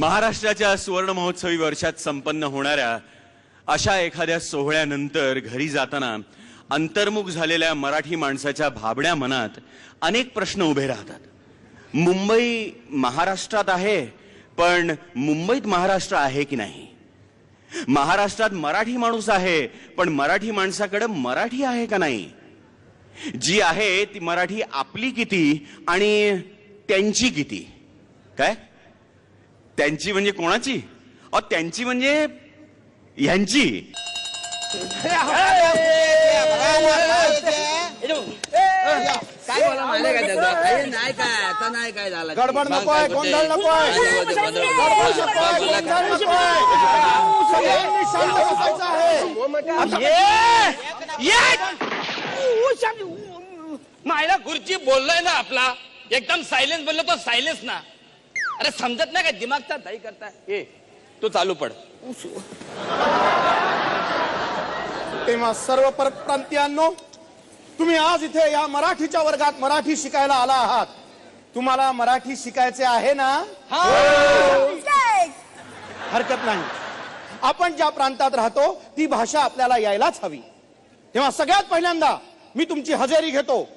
महाराष्ट्राच्या सुवर्ण महोत्सवी वर्षात संपन्न होणाऱ्या अशा एखाद्या सोहळ्यानंतर घरी जाताना अंतर्मुख झालेल्या मराठी माणसाच्या भाबड्या मनात अनेक प्रश्न उभे राहतात। मुंबई महाराष्ट्रात आहे, पण मुंबईत महाराष्ट्र आहे की नाही? महाराष्ट्रात मराठी माणूस आहे, पण मराठी माणसाकडे मराठी आहे का नाही? जी आहे ती मराठी आपली किती आणि त्यांची किती? काय त्यांची म्हणजे कोणाची? त्यांची म्हणजे यांची। काय बोला माहिती का त्याचं? नाही काय आता नाही काय झालं, गडबड नकोय, गोंधळ नकोय, सगळ्यांनी शांत बसायचं आहे। मायला खुर्ची बोललोय ना आपला, एकदम सायलेन्स बोललो तो सायलेन्स ना। अरे समजत नाही काय, दिमागचा दही करताय। ए तू चालू पड। तेव्हा सर्व परप्रांतीयांनो, तुम्ही आज इथे या मराठीच्या वर्गात मराठी शिकायला आला आहात। तुम्हाला मराठी शिकायचे आहे ना? हरकत नाही। आपण ज्या प्रांतात राहतो ती भाषा आपल्याला यायलाच हवी। तेव्हा सगळ्यात पहिल्यांदा मी तुमची हजेरी घेतो।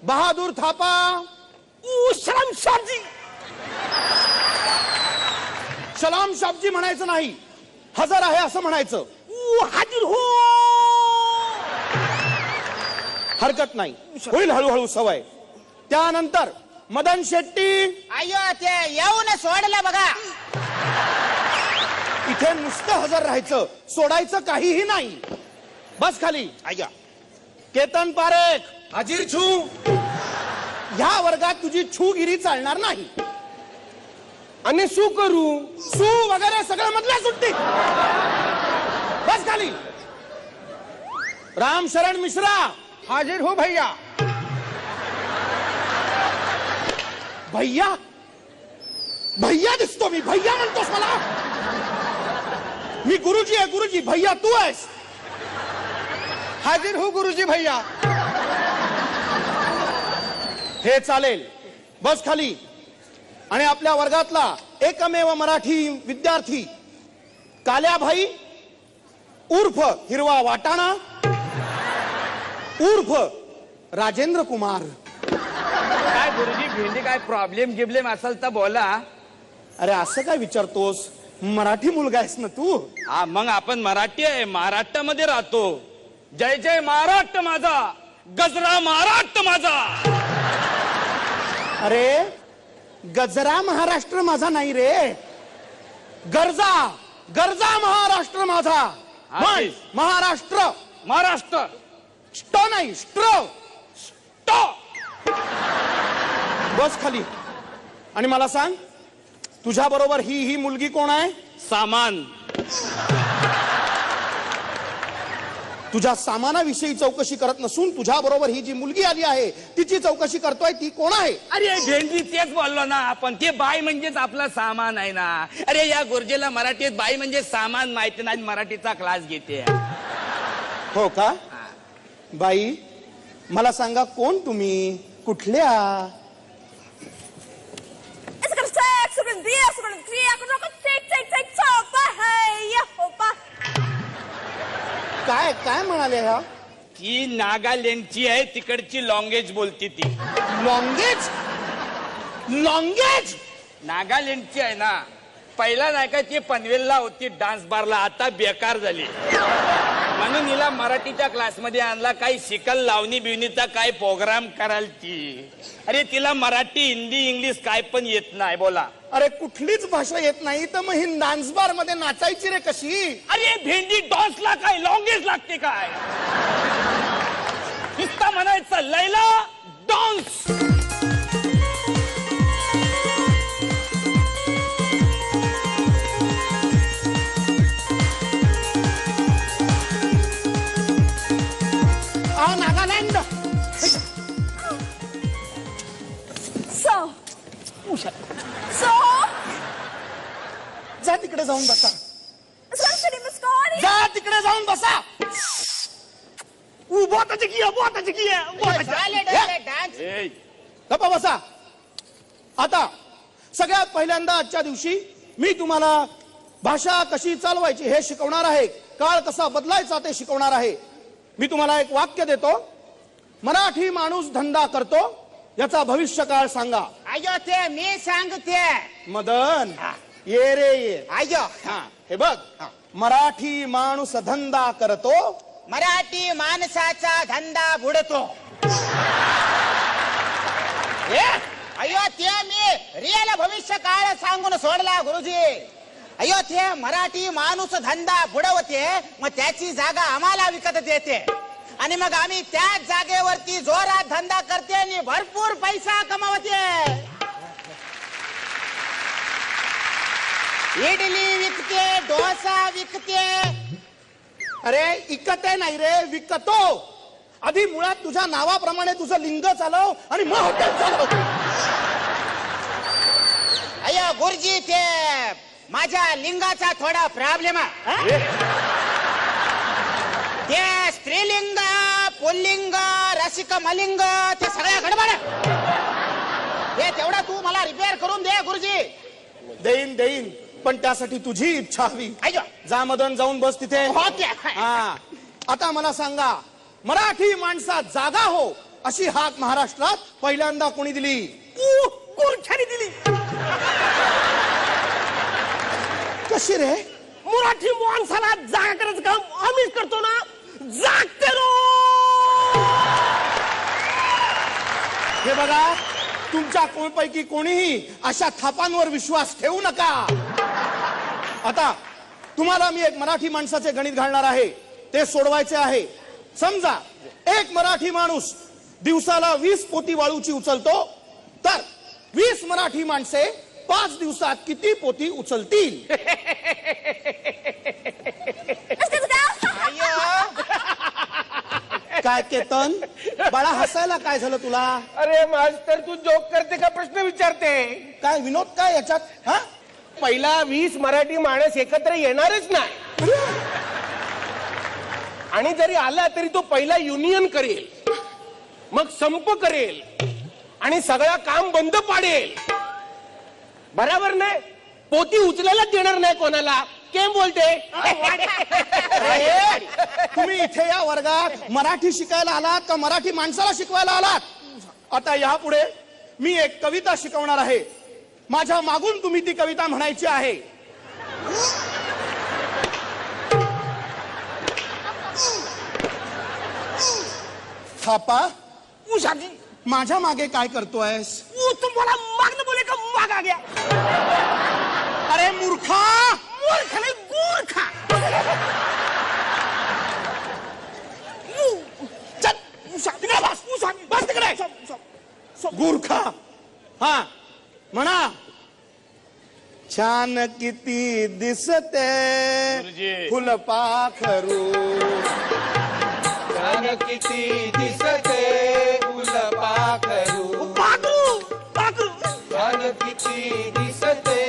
बहादूर थापा। सलाम शाहजी। सलाम शाहजी म्हणायचं नाही, हजर आहे असं म्हणायचं। हाजीर हो। हरकत नाही, होईल हळूहळू सवय। त्यानंतर मदन शेट्टी। अय्यो ते येऊन सोडलं बघा। इथे नुसतं हजर राहायचं, सोडायचं काहीही नाही। बस खाली। अय्या केतन पारेख। हाजीर छू। ह्या वर्गात तुझी छूगिरी चालणार नाही। आणि सू करू, सू वगैरे सगळं मधल्या सुट्टी। बस खाली। राम शरण मिश्रा। हाजिर हो भैया। भैया भैया दिसतो मी, भैया म्हणतोस मला? मी गुरुजी आहे, गुरुजी। भैया तू आहेस? हाजिर हो गुरुजी भैया। हे चालेल, बस खाली। आणि आपल्या वर्गातला एकमेव मराठी विद्यार्थी काल्याभाई उर्फ हिरवा वाटाणा उर्फ राजेंद्र कुमार। काय गुरुजी, भेंडी काय प्रॉब्लेम गिब्लेम असेल तर बोला। अरे असं काय विचारतोस? मराठी मुलगा आहेस ना तू? हा मग आपण मराठी आहे, महाराष्ट्रामध्ये राहतो। जय जय महाराष्ट्र माझा, गजरा महाराष्ट्र माझा। अरे गजरा महाराष्ट्र माझा नाही रे, गरजा गरजा महाराष्ट्र माझा। म्हण महाराष्ट्र। महाराष्ट्र स्ट नाही, स्ट्र। तो बस खाली। आणि मला सांग, तुझ्या बरोबर ही मुलगी कोण आहे? सामान। तुझ्या सामानाविषयी चौकशी करत नसून तुझ्या बरोबर ही जी मुलगी आली आहे तिची चौकशी करतोय। ती कोण आहे? अरे भेंडी तेच बोललो ना आपण, ते बाई म्हणजेच आपला सामान आहे ना। अरे या गुरुजीला मराठीत बाई म्हणजे सामान माहिती नाही, मराठीचा क्लास घेते। हो का? बाई मला सांगा, कोण तुम्ही, कुठल्या? काय काय म्हणाले ह्या? ती नागालँडची आहे, तिकडची लॉंग्वेज बोलती ती। लॉंग्वेज? लॉंग्वेज नागालँडची आहे ना। पहिला नाही का ती पनवेलला होती डान्स बारला, आता बेकार झाली। म्हणून हिला मराठीच्या क्लासमध्ये आणला, काही शिकल लावणी बिवणीचा काय प्रोग्राम कराल ती। अरे तिला मराठी हिंदी इंग्लिश काय पण येत नाही बोला। अरे कुठलीच भाषा येत नाही तर मग ही डान्स बार मध्ये नाचायची रे कशी? अरे भेंडी डान्सला काय लॉंग्वेज लागते काय? नुसता म्हणायचं लैला डान्स। नागालँड। जा तिकडे जाऊन बसा। जा तिकडे जाऊन बसा। गप्पा बसा। आता सगळ्यात पहिल्यांदा आजच्या दिवशी मी तुम्हाला भाषा कशी चालवायची हे शिकवणार आहे, काळ कसा बदलायचा ते शिकवणार आहे. मी तुम्हाला एक वाक्य देतो. मराठी माणूस धंदा करतो याचा भविष्य काळ सांगा. अयो ते मी सांगते. मदन ये रे ये. अयो हा, हे बघ. मराठी माणूस धंदा करतो. मराठी माणसाचा धंदा बुडतो. अयो ते मी रिअल भविष्य काळ सांगून सोडला गुरुजी. अयो ते मराठी माणूस धंदा बुडवते, मग त्याची जागा आम्हाला विकत देते आणि मग आम्ही त्याच जागेवरती जोरात धंदा करते आणि भरपूर पैसा कमावते. इडली विकते, डोसा विकते. अरे इकते नाही रे, विकतो. आधी मुळात तुझ्या नावाप्रमाणे तुझं लिंग चालव आणि मग हॉटेल चालव. अय्या गुरुजी ते माझ्या लिंगाचा थोडा प्रॉब्लेम आहे. ते स्त्रीलिंग, पुल्लिंग, रसिक मलिंग ते सगळ्या गडबड. हे तेवढा तू मला रिपेअर करून दे गुरुजी. देईन देईन, पण त्यासाठी तुझी इच्छा हवी. अय्यो जा मदन, जाऊन बस तिथे. हो ते. हा, आता मला सांगा, मराठी माणसात जागा हो अशी हाक महाराष्ट्रात पहिल्यांदा कोणी दिली? गुरख्याने दिली. कशी रे? मराठी माणसाला जागा करायचं काम आम्हीच करतो ना. जागते रो. हे बघा, तुमच्या पैकी कोणीही अशा थापांवर विश्वास ठेवू नका. आता तुम्हाला मी एक मराठी माणसाचे गणित घालणार आहे, ते सोडवायचे आहे. समजा एक मराठी माणूस दिवसाला 20 पोती वाळूची उचलतो, तर 20 मराठी माणसे 5 दिवसात किती पोती उचलतील? काय केतन, बाळा हसायला काय झालं तुला? अरे मास्तर तू जोक करते का प्रश्न विचारते? काय विनोद काय याच्यात? हा, पहिला 20 मराठी माणस एकत्र येणारच नाही, आणि जरी आला तरी तो पहिला युनियन करेल, मग संप करेल आणि सगळं काम बंद पाडेल. बरोबर नाही? पोती उचलायलाच देणार नाही कोणाला. केम बोलते? अरे, तुम्ही इथे या वर्गात मराठी शिकायला आलात का मराठी माणसाला शिकवायला आलात? आता यापुढे मी एक कविता शिकवणार आहे. माझ्या मागून तुम्ही ती कविता म्हणायची आहे. थापा, माझ्या मागे काय करतोयस? तुम्हाला मागणं बोले का मागा गया? अरे मूर्खा, मूर्ख नाही, गुरखा. बस तिकडे. गुरखा. हा, म्हणा. छान किती दिसते फुलपाखरू, छान किती दिसते फुलपाखरू, पाखरू पाखरू छान किती दिसते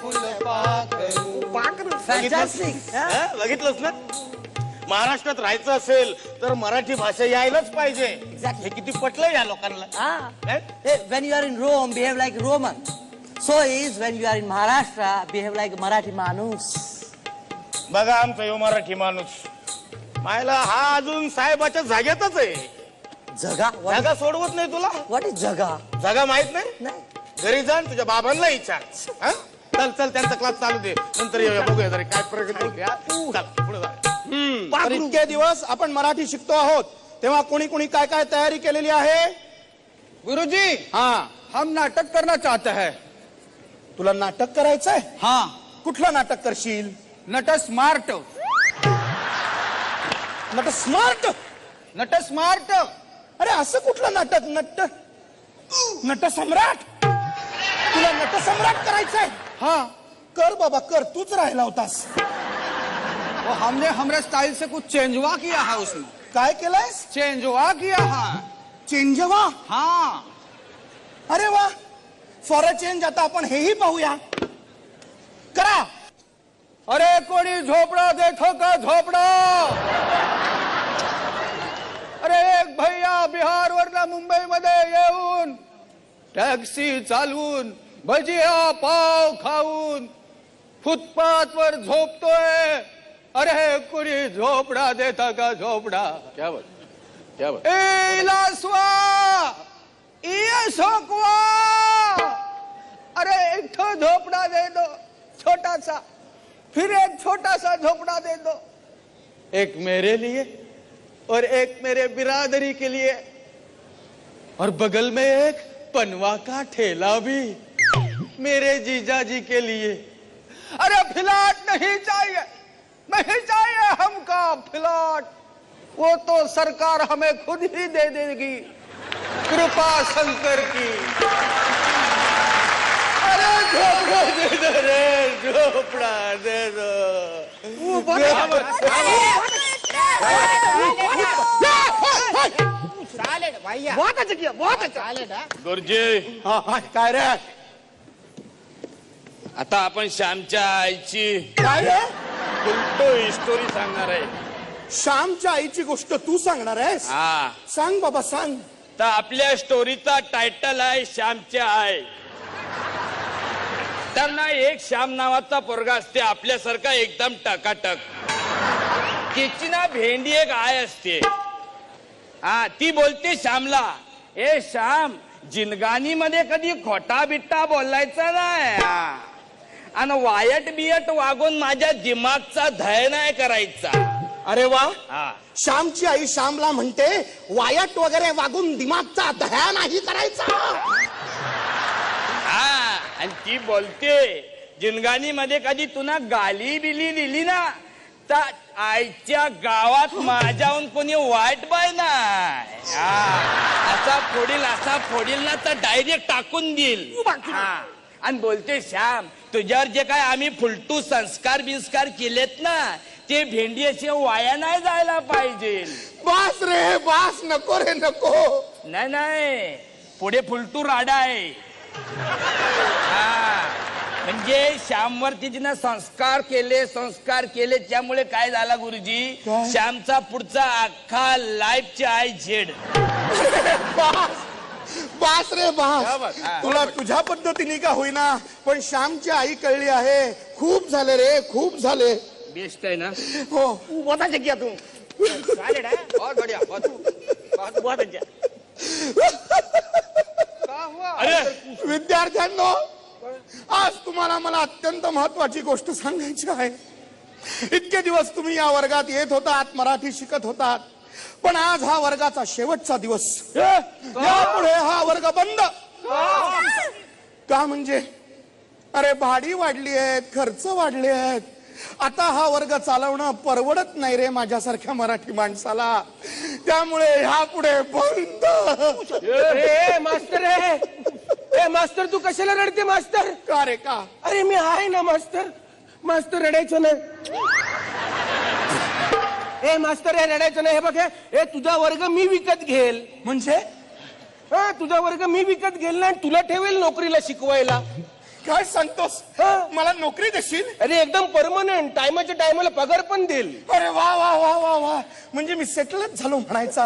फुलपाखरू. बघितलंच ना, महाराष्ट्रात राहायचं असेल तर मराठी भाषा यायलाच पाहिजे. हे किती पटलं या लोकांना. When you are in Rome, behave like Roman. So is when you are in Maharashtra, behave like Marathi manus. बघा आमचा यो मराठी माणूस मायला हा अजून साहेबाच्या जागेतच आहे. Jaga? जागा सोडवत नाही तुला. What is jaga? जागा माहित नाही? नाही. घरी जाण तुझ्या बाबांना विचार. हा? चल चल, त्यांचा क्लास चालू दे, नंतर येऊया, बघूया जरा काय प्रगती होते. हा? चल पुढे जा. तर इतके दिवस आपण मराठी शिकतो आहोत, तेव्हा कोणी कोणी काय काय तयारी केलेली आहे? गुरुजी, हा, हम नाटक करना चाहते हैं. तुला नाटक करायचंय? हाँ, कुठलं नाटक करशील? नट स्मार्ट. नट स्मार्ट? नट स्मार्ट. अरे असं कुठलं नाटक? नट सम्राट? तुला नट सम्राट करायचंय? हाँ, कर बाबा कर, तूच राहिला होतास. वो हमने हमारे स्टाइल से कुछ चेंजवा किया है उसमें. काय केलंयस? चेंजवा किया है. चेंजवा? हाँ, अरे वा, फॉर अ चेंज. आता आपण हेही पाहूया. करा. अरे कोणी झोपड़ा देखो का झोपड़ा. अरे एक भैया बिहार वरनं मुंबई मध्ये येऊन टॅक्सी चालवून भजिया पाव खाऊन फुटपाथ वर झोपतोय. अरे कुणी झोपडा देता का झोपडा? क्या बात क्या बात. ए लासवा, ये सोकवा, अरे एक ठो झोपड़ा दे दो छोटा सा, फिर एक छोटा सा झोपड़ा दे दो, एक मेरे लिए और एक मेरे बिरादरी के लिए, और बगल में एक पनवा का ठेला भी मेरे जीजा जी के लिए. अरे फ्लैट नहीं चाहिए, नहीं चाहिए हमका फ्लैट, वो तो सरकार हमें खुद ही दे देगी, कृपा शंकर की. अरे झोपड़ा दे दो रे, झोपड़ा दे दो. चालेल भैया, बहुत अच्छा किया, बहुत अच्छा. चालेल हा. गुरुजी हा, हा, काय रे आता आपण श्यामच्या आईची काय रे? उलटो स्टोरी सांगणार आहे. श्यामच्या आईची गोष्ट तू सांगणार आहेस? हा, सांग बाबा सांग. तर आपल्या स्टोरीचा टायटल आहे श्यामच्या आई. तर ना एक श्याम नावाचा पोरगा असते आपल्यासारखा एकदम टकाटक. तिची ना भेंडी एक आय असते. हा, ती बोलते श्यामला, ए श्याम, जिनगानी मध्ये कधी खोटा बिट्टा बोलायचा नाही, आणि वायट बियट वागून माझ्या दिमागचा धय नाही करायचा. अरे वा, हा, श्यामची आई श्यामला म्हणते वायट वगैरे वागून दिमागचा दह्या नाही करायचा. हा, आणि ती बोलते जिनगानी मध्ये कधी तुला गाली बिली दिली ना तर आईच्या गावात माझ्याहून कोणी वाईट बाय नाही. असा फोडील ना तर डायरेक्ट टाकून देईल. हा, आणि बोलते श्याम, तुझ्यावर जे काय आम्ही फुलटू संस्कार बिस्कार केलेत ना ते भेंडी असे वाया नाही जायला पाहिजे. बास रे बास, नको रे नको. नाही नाही, पुढे फुलटू राडा आहे. हा, म्हणजे श्यामवर तिने संस्कार केले त्यामुळे काय झाला गुरुजी, श्यामचा पुढचा अख्खा लाईफची आई झेड. बास रे बास, तुला तुझ्या पद्धतीने का होईना पण श्यामची आई कळली आहे. खूप झाले रे, खूप झाले. बेस्ट आहे ना. हो, बहुत अच्छा किया तू. चालेल हा. बहुत बढ़िया, बहुत अच्छा. अरे विद्यार्थ्यांनो, आज तुम्हाला मला अत्यंत महत्वाची गोष्ट सांगायची आहे. इतके दिवस तुम्ही या वर्गात येत होतात, मराठी शिकत होतात, पण आज हा वर्गाचा शेवटचा दिवस. यापुढे हा वर्ग बंद. का म्हणजे? अरे भाडी वाढली आहेत, खर्च वाढले आहेत, आता हा वर्ग चालवणं परवडत नाही रे माझ्यासारख्या मराठी माणसाला. त्यामुळे ह्यापुढे बंद. ए मास्तर, ए मास्तर, तू कशाला रडते मास्तर? का रे का? अरे मी आहे ना मास्तर. मास्तर रडायचं नाही. ए मास्तर, हे रडायचं नाही. हे बघ, हे तुझा वर्ग मी विकत घेईल. म्हणजे हा, तुझा वर्ग मी विकत घेईल ना, आणि तुला ठेवेल नोकरीला शिकवायला. काय सांगतोस? हा. मला नोकरी देशील? अरे एकदम परमनंट, टायमाच्या टायमाला पगार पण देईल. अरे वा वा वा वा वा, म्हणजे मी सेटलच झालो म्हणायचा.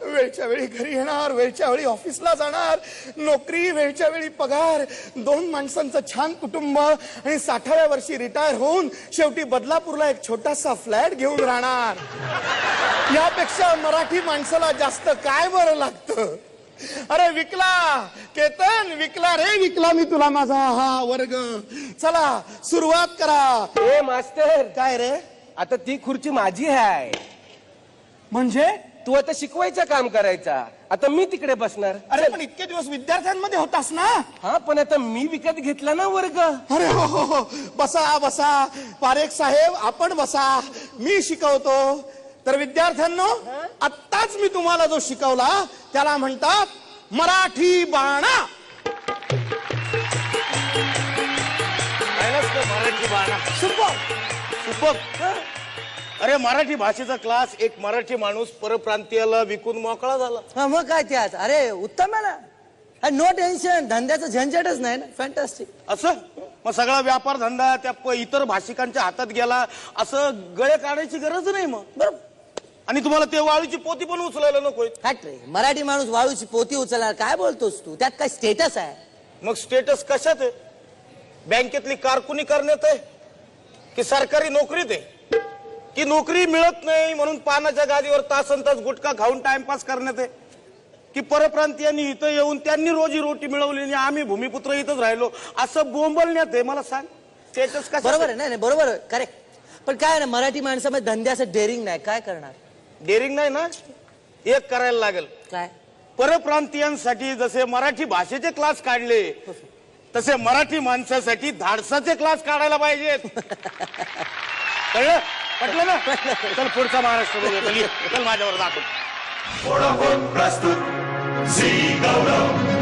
वेळच्या वेळी घरी येणार, वेळच्या वेळी ऑफिसला जाणार, नोकरी, वेळच्या वेळी पगार, 2 माणसांचं छान कुटुंब, आणि 60व्या वर्षी रिटायर होऊन शेवटी बदलापूरला एक छोटासा फ्लॅट घेऊन राहणार. यापेक्षा मराठी माणसाला जास्त काय बरं लागतं? अरे विकला केतन, विकला रे, विकला मी तुला माझा हा वर्ग. चला सुरुवात करा. ए मास्तर, काय रे? आता ती खुर्ची माझी आहे. म्हणजे? तू आता शिकवायचं काम करायचा, आता मी तिकडे बसणार. अरे पण इतके दिवस विद्यार्थ्यांमध्ये होतास ना. हा, पण आता मी विकत घेतला ना वर्ग. अरे हो हो हो, बसा बसा पारेख साहेब, आपण बसा, मी शिकवतो. तर विद्यार्थ्यांनो, आत्ताच मी तुम्हाला जो शिकवला त्याला म्हणतात मराठी बाणा. मराठी बाणा सुपर. अरे मराठी भाषेचा क्लास, एक मराठी माणूस परप्रांतीयाला विकून मोकळा झाला. हा, मग काय त्यात? अरे उत्तम आहे ना. नो टेन्शन, धंद्याचं झंझटच नाही ना. फॅन्टास्टिक. असं मग सगळा व्यापार धंदा त्या इतर भाषिकांच्या हातात गेला, असं गळे काढायची गरज नाही मग. बरोबर. आणि तुम्हाला ते वाळूची पोती पण उचलायला नकोय. फॅक्ट रे, मराठी माणूस वाळूची पोती उचलणार, काय बोलतोस तू? त्यात काय स्टेटस आहे? मग स्टेटस कशात आहे? बँकेतली कारकुनी करण्यात आहे, की सरकारी नोकरीत आहे की नोकरी मिळत नाही म्हणून पानाच्या गादीवर तासंतास गुटखा खाऊन टाइमपास करण्यात आहे की परप्रांतीयांनी इथं येऊन त्यांनी रोजी रोटी मिळवली आणि आम्ही भूमिपुत्र इथंच राहिलो असं बोंबलण्यात आहे. मला सांग त्याच्याच का बरोबर आहे, नाही नाही बरोबर करेक्ट. पण काय ना मराठी माणसामध्ये धंद्याचं डेअरिंग नाही, काय करणार? डेअरिंग नाही ना, एक करायला लागेल. काय? परप्रांतीयांसाठी जसे मराठी भाषेचे क्लास काढले तसे मराठी माणसासाठी धाडसाचे क्लास काढायला पाहिजेत. कळलं? पटलं ना? चल पुढचा महाराष्ट्र बघूया. चल माझ्यावर दाखव. प्रस्तुत झी गौरव